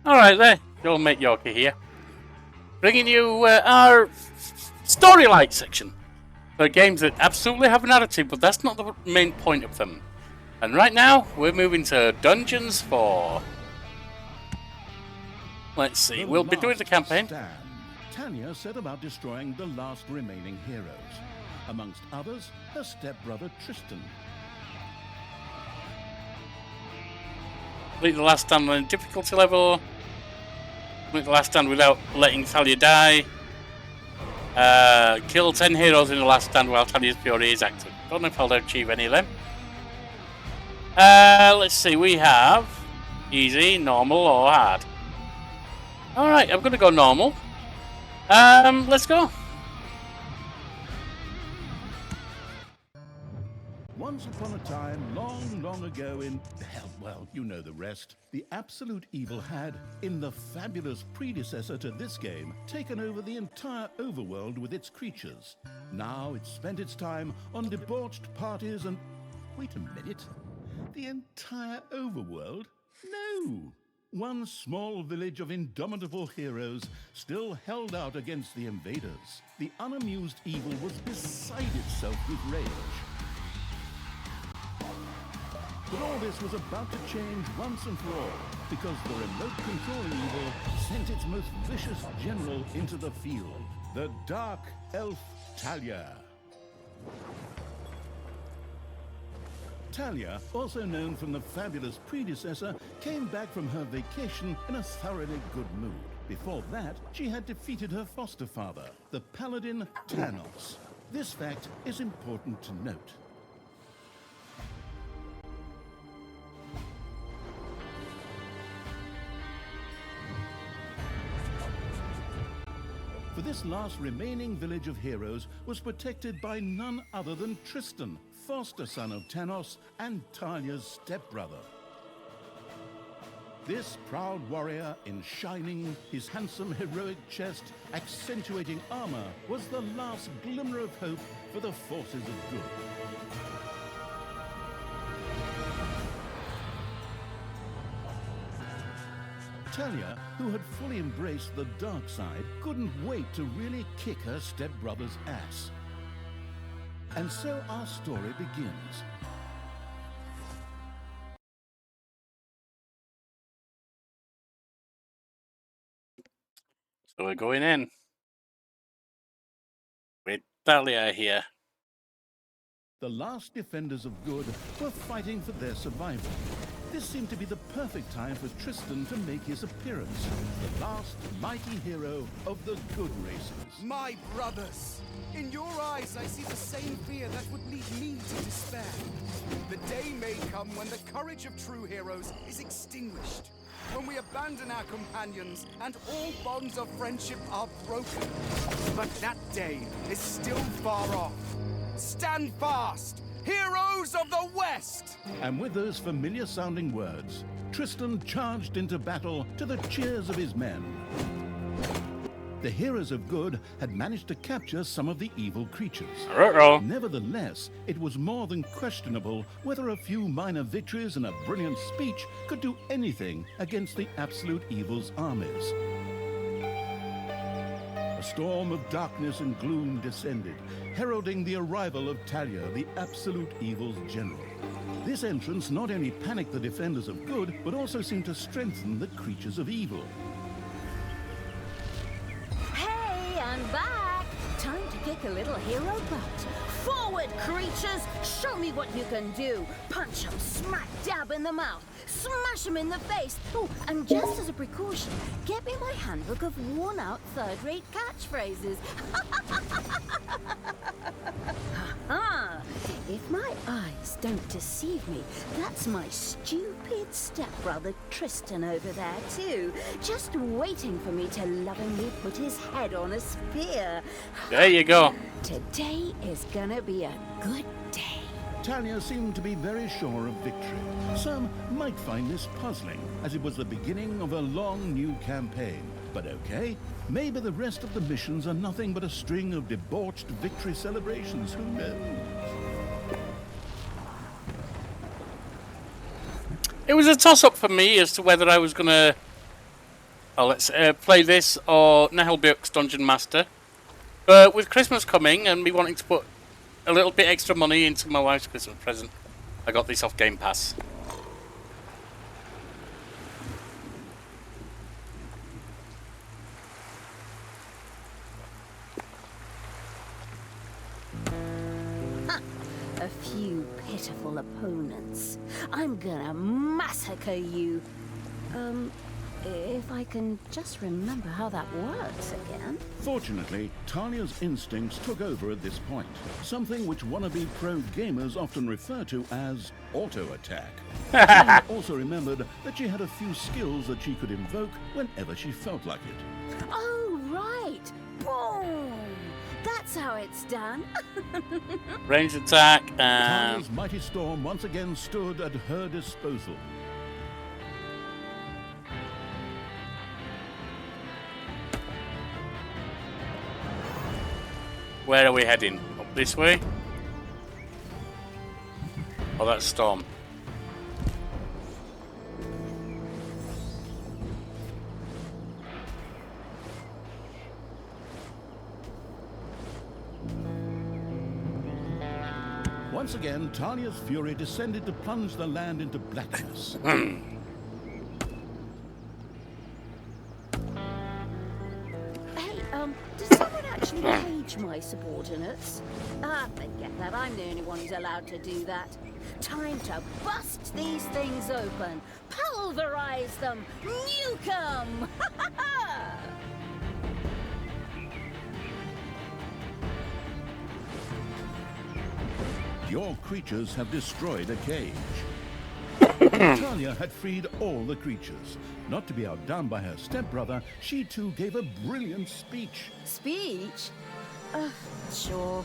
Alright there, your mate Yorkie here. Bringing you our story-like section. For games that absolutely have a narrative, but that's not the main point of them. And right now, we're moving to Dungeons 4. Let's see, we'll be doing the campaign. Thalia set about destroying the last remaining heroes. Amongst others, her stepbrother Tristan. Complete the last stand on difficulty level. Complete the last stand without letting Thalia die. Kill 10 heroes in the last stand while Thalia's fury is active. Don't know if I'll achieve any of them. Let's see, we have easy, normal, or hard. Alright, I'm going to go normal. Let's go. Once upon a time, long ago in... well, you know the rest. The absolute evil had, in the fabulous predecessor to this game, taken over the entire overworld with its creatures. Now it spent its time on debauched parties and... Wait a minute. The entire overworld? No! One small village of indomitable heroes still held out against the invaders. The unamused evil was beside itself with rage. But all this was about to change once and for all, because the remote controlling evil sent its most vicious general into the field, the dark elf Thalia. Thalia, also known from the fabulous predecessor, came back from her vacation in a thoroughly good mood. Before that, she had defeated her foster father, the paladin Thanos. This fact is important to note. For this last remaining village of heroes was protected by none other than Tristan, foster son of Thanos and Thalia's stepbrother. This proud warrior in shining, his handsome heroic chest accentuating armor, was the last glimmer of hope for the forces of good. Thalia, who had fully embraced the dark side, couldn't wait to really kick her stepbrother's ass. And so our story begins. So we're going in with Thalia here. The last defenders of good were fighting for their survival. This seemed to be the perfect time for Tristan to make his appearance, the last mighty hero of the good races. My brothers! In your eyes, I see the same fear that would lead me to despair. The day may come when the courage of true heroes is extinguished, when we abandon our companions and all bonds of friendship are broken. But that day is still far off. Stand fast, heroes of the West! And with those familiar-sounding words, Tristan charged into battle to the cheers of his men. The heroes of good had managed to capture some of the evil creatures. Nevertheless, it was more than questionable whether a few minor victories and a brilliant speech could do anything against the absolute evil's armies. A storm of darkness and gloom descended, heralding the arrival of Thalia, the absolute evil's general. This entrance not only panicked the defenders of good, but also seemed to strengthen the creatures of evil. Hey, I'm back! Time to kick a little hero butt. Forward, creatures! Show me what you can do! Punch 'em smack dab in the mouth! Smash 'em in the face! Oh, and just as a precaution, get me my handbook of worn-out third-rate catchphrases. Ha-ha! If my eyes don't deceive me, that's my stupid stepbrother Tristan over there too, just waiting for me to lovingly put his head on a spear. There you go. Today is gonna be a good day. Thalia seemed to be very sure of victory. Some might find this puzzling, as it was the beginning of a long new campaign. But okay, maybe the rest of the missions are nothing but a string of debauched victory celebrations, who knows? It was a toss-up for me as to whether I was going to Oh, let's play this or Nehelbjörk's Dungeon Master. But with Christmas coming and me wanting to put a little bit extra money into my wife's Christmas present, I got this off Game Pass. A few pitiful opponents. I'm gonna massacre you. If I can just remember how that works again. Fortunately, Talia's instincts took over at this point, something which wannabe pro gamers often refer to as auto-attack. Talia also remembered that she had a few skills that she could invoke whenever she felt like it. Oh, right. Boom! That's how it's done. Ranged attack and... Talia's mighty storm once again stood at her disposal. Where are we heading? Up this way? Oh, that's Storm. Once again, Talia's fury descended to plunge the land into blackness. Did someone actually page my subordinates? Ah, forget that. I'm the only one who's allowed to do that. Time to bust these things open. Pulverize them. Nuke them. Your creatures have destroyed a cage. Thalia had freed all the creatures. Not to be outdone by her stepbrother, she too gave a brilliant speech. Speech? Sure.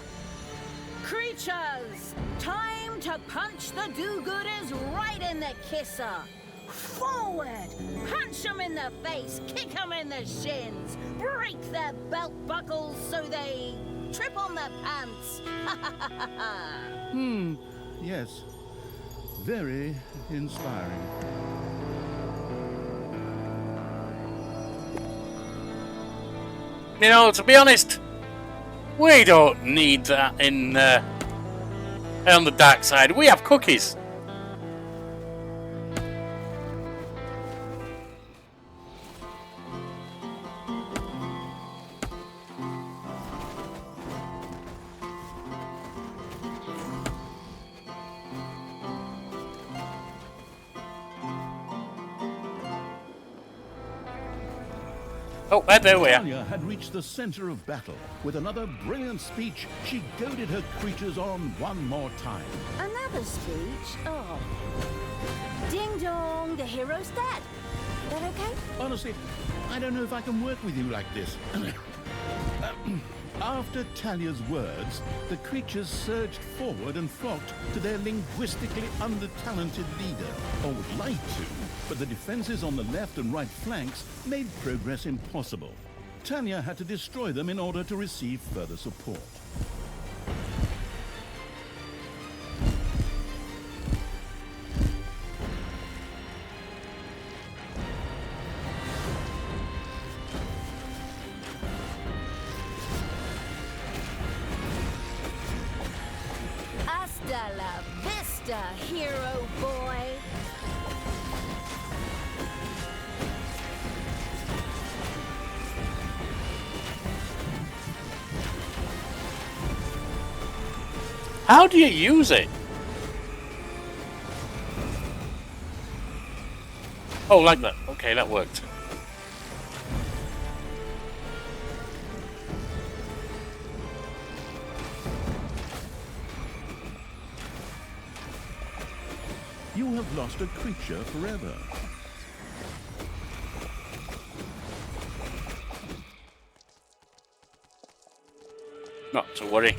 Creatures! Time to punch the do-gooders right in the kisser! Forward! Punch them in the face, kick them in the shins, break their belt buckles so they trip on their pants! Yes. Very inspiring. You know, to be honest, we don't need that on the dark side. We have cookies. Oh, there we are. Thalia had reached the center of battle. With another brilliant speech, she goaded her creatures on one more time. Another speech? Oh. Ding dong, the hero's dead. That okay? Honestly, I don't know if I can work with you like this. After Talia's words, the creatures surged forward and flocked to their linguistically under-talented leader, or would like to, but the defenses on the left and right flanks made progress impossible. Thalia had to destroy them in order to receive further support. Hasta la vista, hero boy. How do you use it? Oh, like that. Okay, that worked. You have lost a creature forever. Not to worry.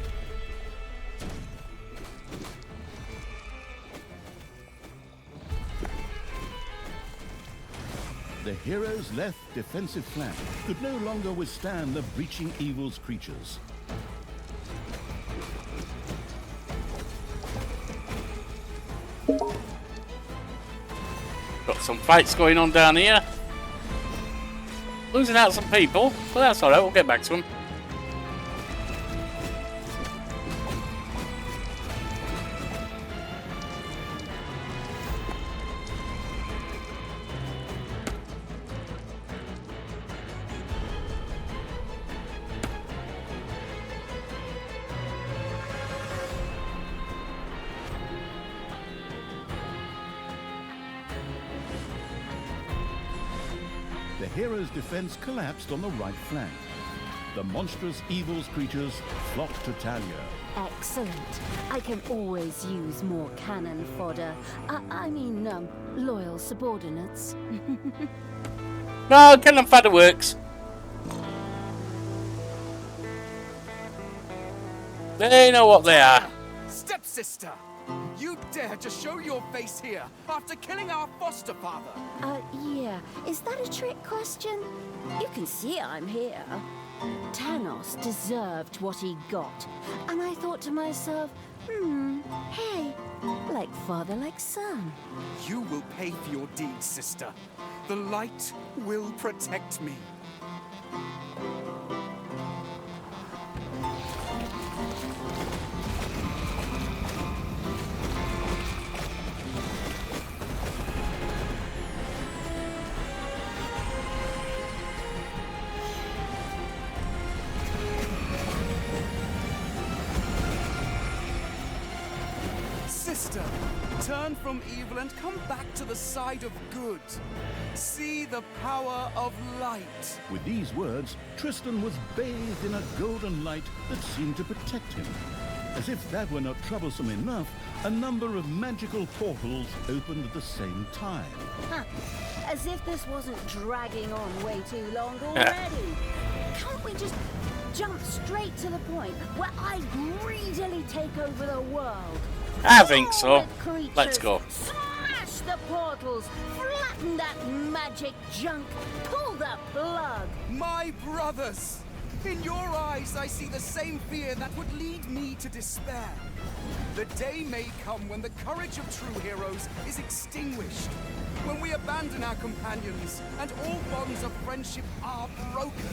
The hero's left defensive flank could no longer withstand the breaching evil's creatures. Got some fights going on down here. Losing out some people, but that's alright, we'll get back to them. The hero's defense collapsed on the right flank. The monstrous evil creatures flocked to Thalia. Excellent. I can always use more cannon fodder. I mean, loyal subordinates. No, cannon fodder works. They know what they are. Stepsister! You dare to show your face here after killing our foster father? Yeah. Is that a trick question? You can see I'm here. Thanos deserved what he got. And I thought to myself, hey, like father, like son. You will pay for your deeds, sister. The light will protect me. Sister, turn from evil and come back to the side of good. See the power of light. With these words, Tristan was bathed in a golden light that seemed to protect him. As if that were not troublesome enough, a number of magical portals opened at the same time. Huh. As if this wasn't dragging on way too long already. Can't we just jump straight to the point where I greedily take over the world? I think so. Creatures, Let's go. Smash the portals, flatten that magic junk, pull the plug. My brothers! In your eyes, I see the same fear that would lead me to despair. The day may come when the courage of true heroes is extinguished, when we abandon our companions and all bonds of friendship are broken.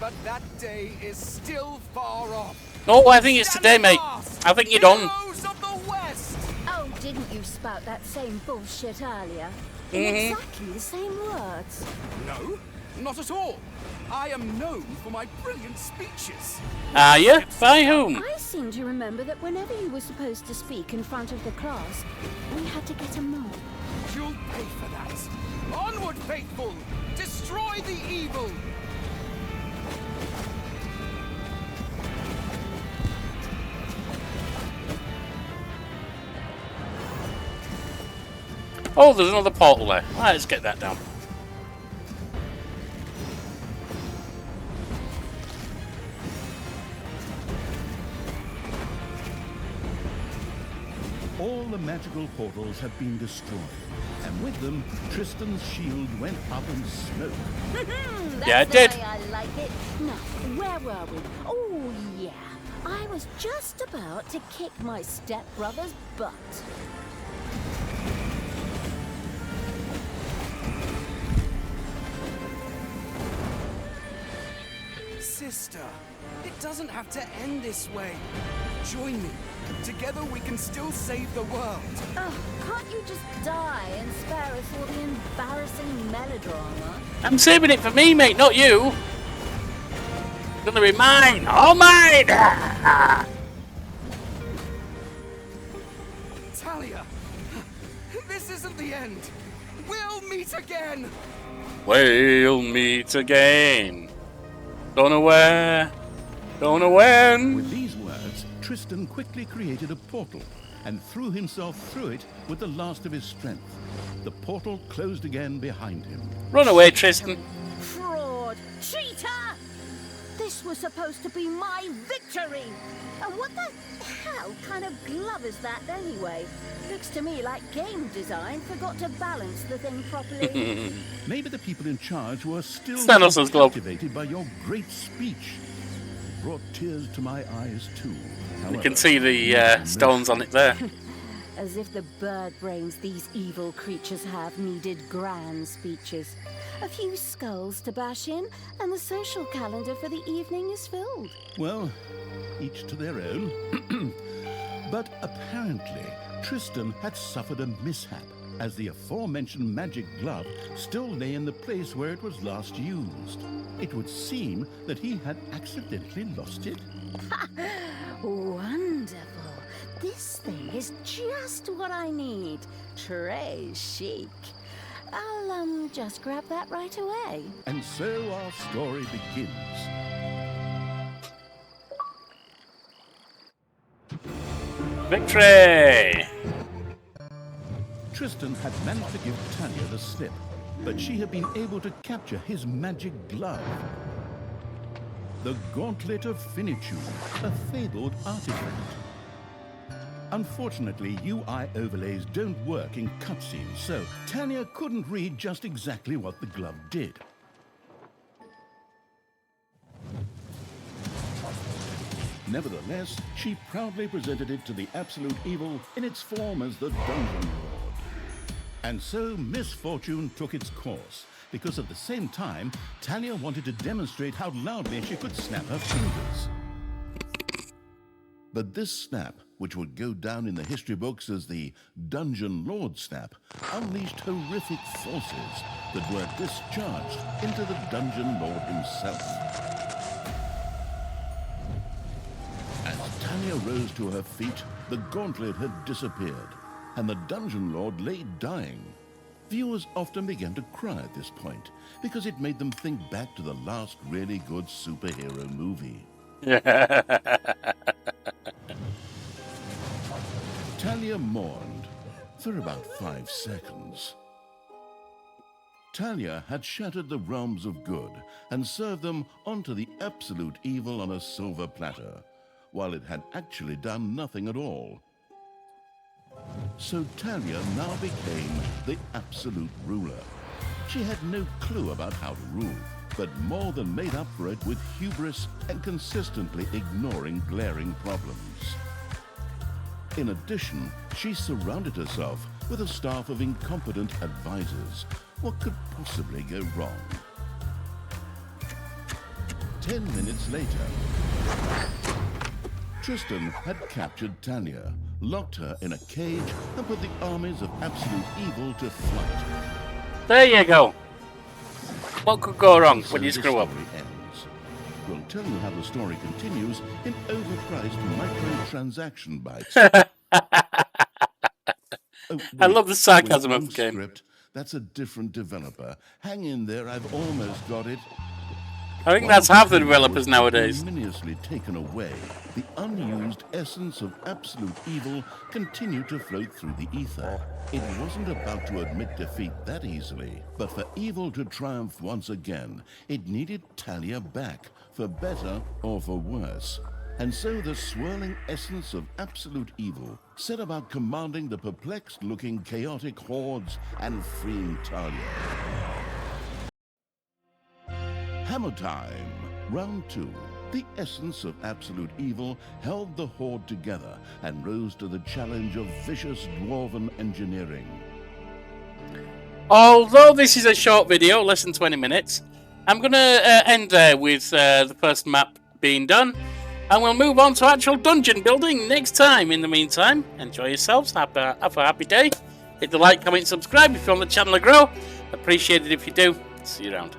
But that day is still far off. No, I think it's today, mate. I think you're done. Heroes of the West! Oh, didn't you spout that same bullshit earlier? In exactly the same words. No, not at all. I am known for my brilliant speeches. Are you? By whom? I seem to remember that whenever you were supposed to speak in front of the class, we had to get a mob. You'll pay for that. Onward, faithful! Destroy the evil! Oh, there's another portal there. Right, let's get that down. All the magical portals had been destroyed, and with them, Tristan's shield went up in smoke. That's Yeah, it the did. way I like it. Now, where were we? Oh, yeah. I was just about to kick my stepbrother's butt. Sister, it doesn't have to end this way. Join me. Together we can still save the world. Oh, can't you just die and spare us all the embarrassing melodrama? I'm saving it for me, mate, not you. It's gonna be mine. All mine. Thalia, this isn't the end. We'll meet again. We'll meet again. Don't know where. Don't know when. With these words, Tristan quickly created a portal and threw himself through it with the last of his strength. The portal closed again behind him. Run away, Tristan. Fraud! Cheater! This was supposed to be my victory! And what the hell kind of glove is that anyway? Looks to me like game design forgot to balance the thing properly. Maybe the people in charge were still Thanos' glove. captivated by your great speech. It brought tears to my eyes too. You can However, see the stones on it there. As if the bird brains these evil creatures have needed grand speeches. A few skulls to bash in, and the social calendar for the evening is filled. Well, each to their own. But apparently, Tristan had suffered a mishap, as the aforementioned magic glove still lay in the place where it was last used. It would seem that he had accidentally lost it. Wonderful. This thing is just what I need. Très chic. I'll just grab that right away. And so our story begins. Victory! Tristan had managed to give Thalia the slip, but she had been able to capture his magic glove. The Gauntlet of Finitude, a fabled artifact. Unfortunately, UI overlays don't work in cutscenes, so Thalia couldn't read just exactly what the glove did. Nevertheless, she proudly presented it to the Absolute Evil in its form as the Dungeon Lord. And so misfortune took its course, because at the same time, Thalia wanted to demonstrate how loudly she could snap her fingers. But this snap, which would go down in the history books as the Dungeon Lord snap, unleashed horrific forces that were discharged into the Dungeon Lord himself. As Thalia rose to her feet, the gauntlet had disappeared, and the Dungeon Lord lay dying. Viewers often began to cry at this point, because it made them think back to the last really good superhero movie. Thalia mourned for about 5 seconds. Thalia had shattered the realms of good and served them onto the Absolute Evil on a silver platter, while it had actually done nothing at all. So Thalia now became the absolute ruler. She had no clue about how to rule, but more than made up for it with hubris and consistently ignoring glaring problems. In addition, she surrounded herself with a staff of incompetent advisors. What could possibly go wrong? 10 minutes later, Tristan had captured Thalia, locked her in a cage, and put the armies of Absolute Evil to flight. There you go. What could go wrong when you So screw the up? story ends. We'll tell you how the story continues in overpriced microtransaction bites. Oh, I love the sarcasm wait, of the game. script. That's a different developer. Hang in there, I've almost got it. I think that's half the developers nowadays. Ignominiously taken away, the unused essence of Absolute Evil continued to float through the ether. It wasn't about to admit defeat that easily, but for evil to triumph once again, it needed Thalia back, for better or for worse. And so the swirling essence of Absolute Evil set about commanding the perplexed-looking chaotic hordes and freeing Thalia. Hammer time, round 2. The essence of Absolute Evil held the horde together and rose to the challenge of vicious dwarven engineering. Although this is a short video, less than 20 minutes, I'm going to end there with the first map being done. And we'll move on to actual dungeon building next time. In the meantime, enjoy yourselves, have a happy day. Hit the like, comment, subscribe if you want the channel to grow. Appreciate it if you do. See you around.